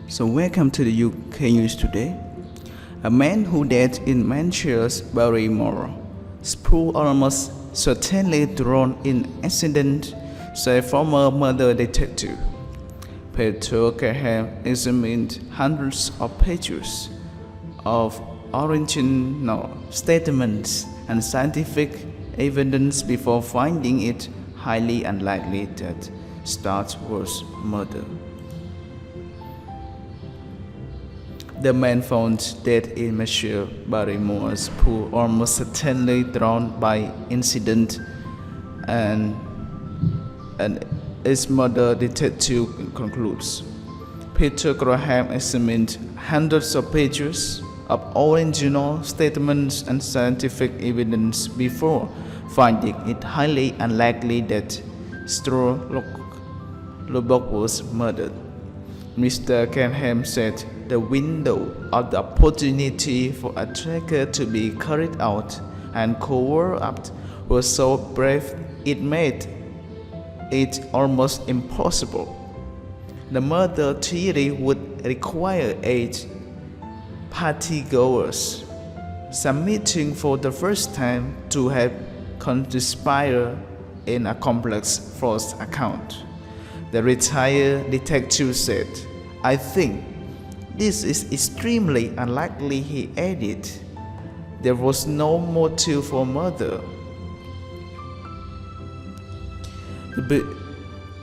So welcome to the UK News today. A man who died in Manchester's Barrymore, spool almost certainly drawn in accident, said former murder detective. Peter Kirkham examined hundreds of pages of original statements and scientific evidence before finding it highly unlikely that Stuart was murdered. The man found dead in Mr. Barrymore's pool, almost certainly drowned by incident, and its murder detective concludes. Peter Graham examined hundreds of pages of original statements and scientific evidence before finding it highly unlikely that Stuart Lubbock was murdered. Mr. Kirkham said the window of the opportunity for a tracker to be carried out and covered up was so brief it made it almost impossible. The murder theory would require 8 partygoers submitting for the first time to have conspired in a complex false account. The retired detective said, "I think this is extremely unlikely," he added. There was no motive for murder.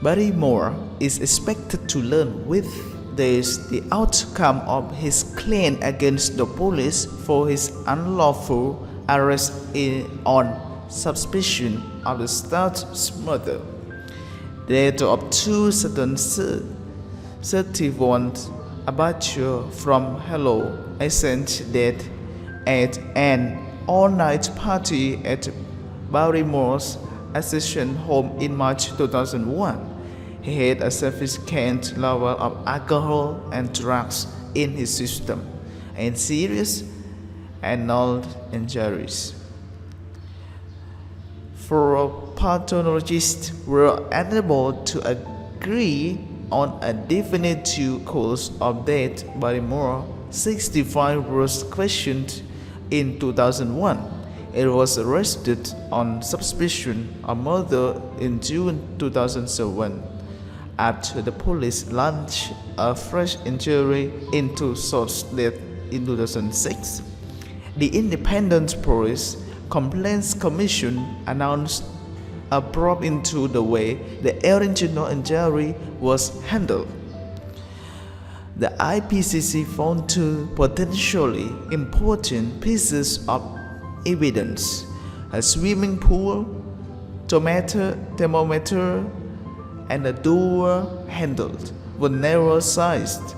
Barrymore is expected to learn with this the outcome of his claim against the police for his unlawful arrest on suspicion of the Stuart's murder. The death of 2 31 abattoir from Hello Essence dead at an all-night party at Barrymore's Accession home in March 2001. He had a significant level of alcohol and drugs in his system and serious anal injuries. For pathologists were unable to agree on a definitive cause of death. Barrymore, 65, was questioned in 2001. It was arrested on suspicion of murder in June 2007 after the police launched a fresh inquiry into Stuart's death in 2006. The Independent Police Complaints Commission announced a probe into the way the original injury was handled. The IPCC found 2 potentially important pieces of evidence: a swimming pool, thermometer, and a door handle were narrow-sized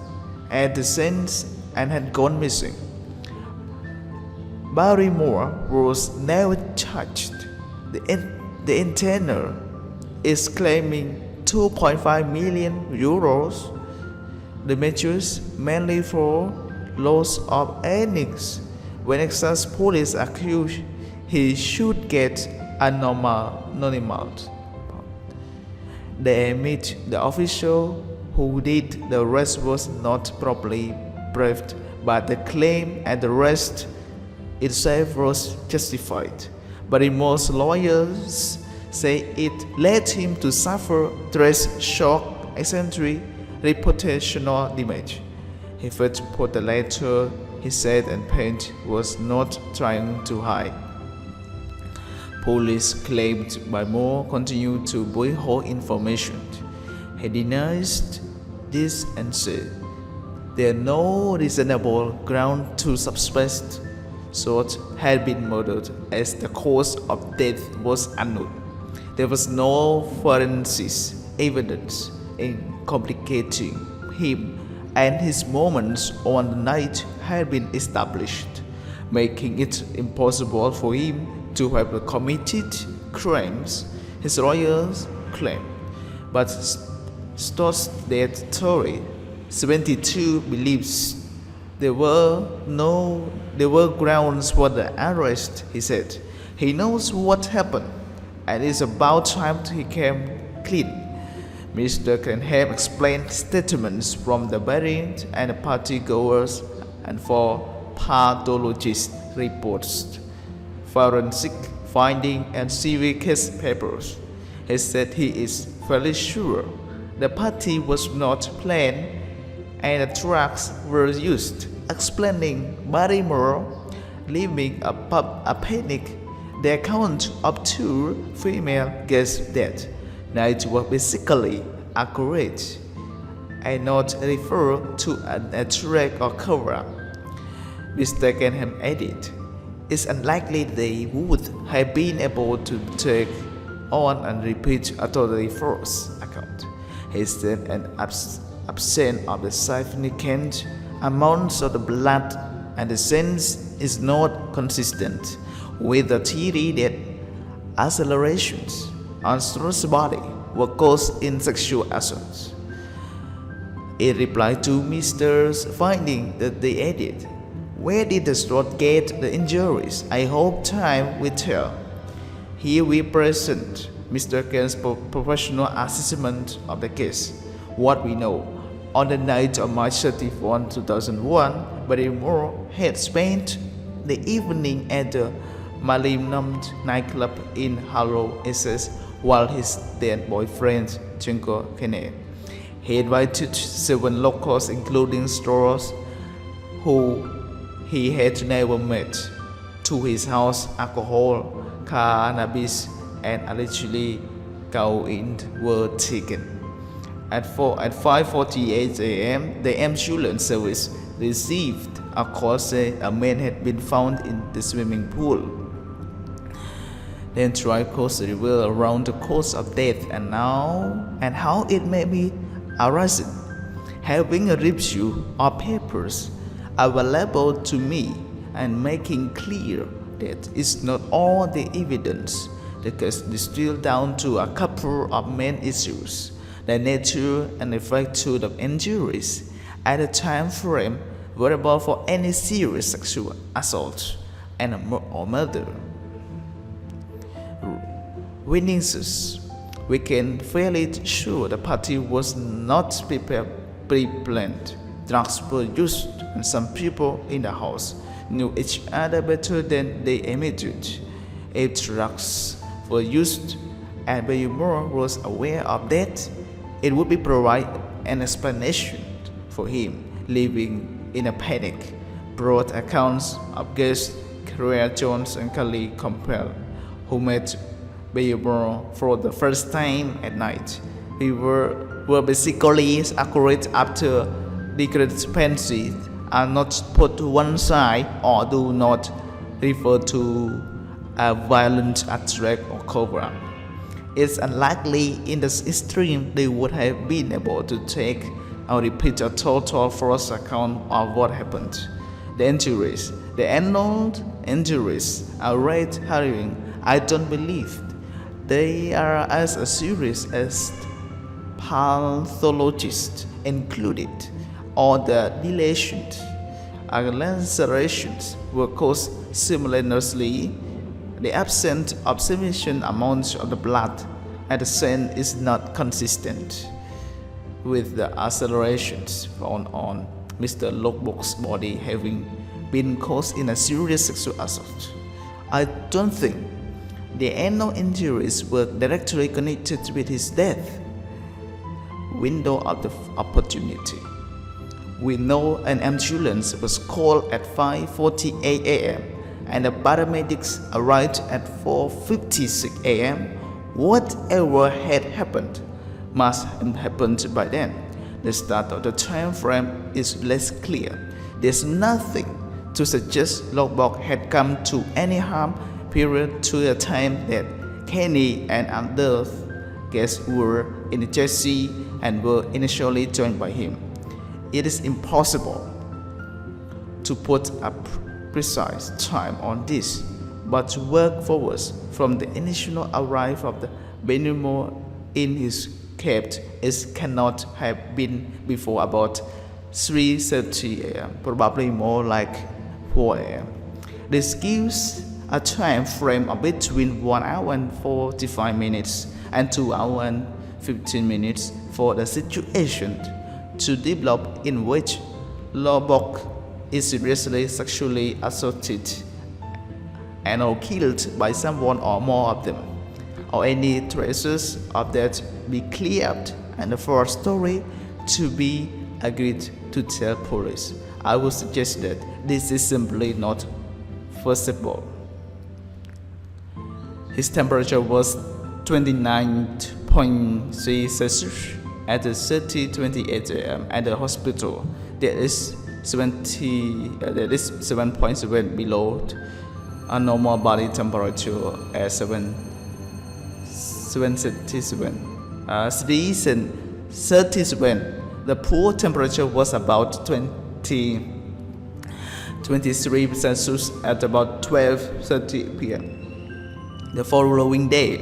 at the scene and had gone missing. Barrymore was never charged. The intender is claiming 2.5 million euros, damages mainly for loss of earnings. When Texas police accuse he should get anonymous. They admit the official who did the arrest was not properly briefed, but the claim at the arrest itself was justified. Barrymore's lawyers say it led him to suffer stress shock, eccentric, reputational damage. He felt put the letter he said and Paint was not trying to hide. Police claimed Barrymore continued to withhold information. He denies this and said, "There are no reasonable ground to suspect Stuart had been murdered, as the cause of death was unknown. There was no forensic evidence implicating him, and his movements on the night had been established, making it impossible for him to have committed crimes," his lawyers claim. But Stuart's death theory, 72, believes there were grounds for the arrest. He said, "He knows what happened, and it's about time he came clean." Mr. Kirkham explained statements from the variant and the partygoers and for pathologist reports, forensic findings, and civil case papers. He said he is fairly sure the party was not planned and the drugs were used, explaining Barrymore leaving a panic. The account of two female guests' deaths night were basically accurate and not refer to an attack or cover-up. Mr. Kirkham added, "It's unlikely they would have been able to take on and repeat a totally false account." He said an absence of the significant amounts of the blood and the sense is not consistent with the theory that accelerations on Stuart's body were caused in sexual assault. In reply to Mr.'s finding that they added, "Where did the Stuart get the injuries? I hope time will tell." Here we present Mr. Kirkham's professional assessment of the case. What we know: on the night of March 31, 2001, Barrymore had spent the evening at the Millennium nightclub in Harrow, Essex, while his then boyfriend, Junko Kennedy. He invited 7 locals, including Stuart, who he had never met, to his house. Alcohol, cannabis, and allegedly cocaine were taken. At 5:48 a.m., the ambulance service received a call saying a man had been found in the swimming pool. Then tribe course revealed around the cause of death and how it may be arisen. Having a review of papers available to me and making clear that it's not all the evidence, the case distilled down to a couple of main issues: the nature and magnitude of injuries, and the time frame available for any serious sexual assault or murder. Witnesses, we can fairly sure the party was not pre-planned. Drugs were used, and some people in the house knew each other better than they admitted. If drugs were used and Barrymore was aware of that, it would be provide an explanation for him living in a panic. Broad accounts of guests Claire Jones and Kelly Campbell, who met Barrymore for the first time at night, were basically accurate after discrepancies are not put to one side or do not refer to a violent attack or cover-up. It's unlikely in the extreme they would have been able to take or repeat a total false account of what happened. The unknown injuries are red herring. I don't believe they are as serious as pathologists included, or the deletions and lacerations were caused simultaneously. The absence of sufficient amounts of the blood at the scene is not consistent with the accelerations found on Mr. Lubbock's body having been caused in a serious sexual assault. I don't think the unknown injuries were directly connected with his death. Window of the opportunity. We know an ambulance was called at 5:48 a.m. and the paramedics arrived at 4:56 a.m. Whatever had happened must have happened by then. The start of the time frame is less clear. There's nothing to suggest Lubbock had come to any harm prior to the time that Kenny and other guests were in Jersey and were initially joined by him. It is impossible to put a precise time on this, but to work forwards from the initial arrival of the Barrymore in his cab, it cannot have been before about 3:30 a.m., probably more like 4 a.m. This gives a time frame of between 1 hour and 45 minutes and 2 hours and 15 minutes for the situation to develop in which Lubbock is seriously sexually assaulted and or killed by someone or more of them, or any traces of that be cleared, and for a story to be agreed to tell police. I would suggest that this is simply not feasible. His temperature was 29.3 Celsius at 30:28 a.m. at the hospital. That is 7.7 below a normal body temperature at 37. The pool temperature was about 23 Celsius at about 12:30 p.m. The following day,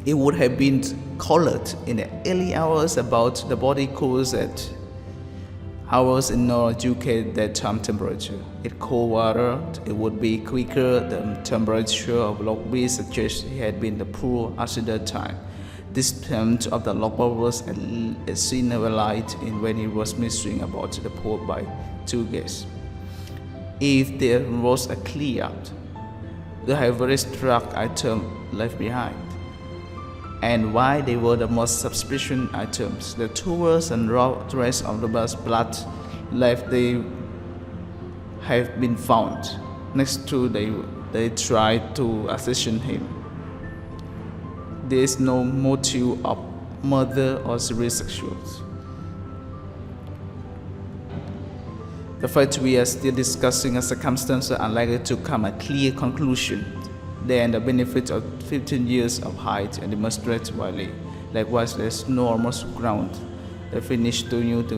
it would have been colored in the early hours about the body cools at hours in North UK that time temperature. It cold water, it would be quicker. The temperature of Lobby suggests he had been in the pool after that time. This point of the logbook was seen a light in when he was missing about the pool by 2 guests. If there was a clear-out, they have very struck item left behind. And why they were the most suspicious items. The towels and raw trace of the bus blood left they have been found. Next to they tried to assassinate him. There is no motive of murder or serious sexual. The fact we are still discussing a circumstance are unlikely to come a clear conclusion. Then the benefit of 15 years of height and demonstrate widely. Likewise, there's no almost ground. The finish to you to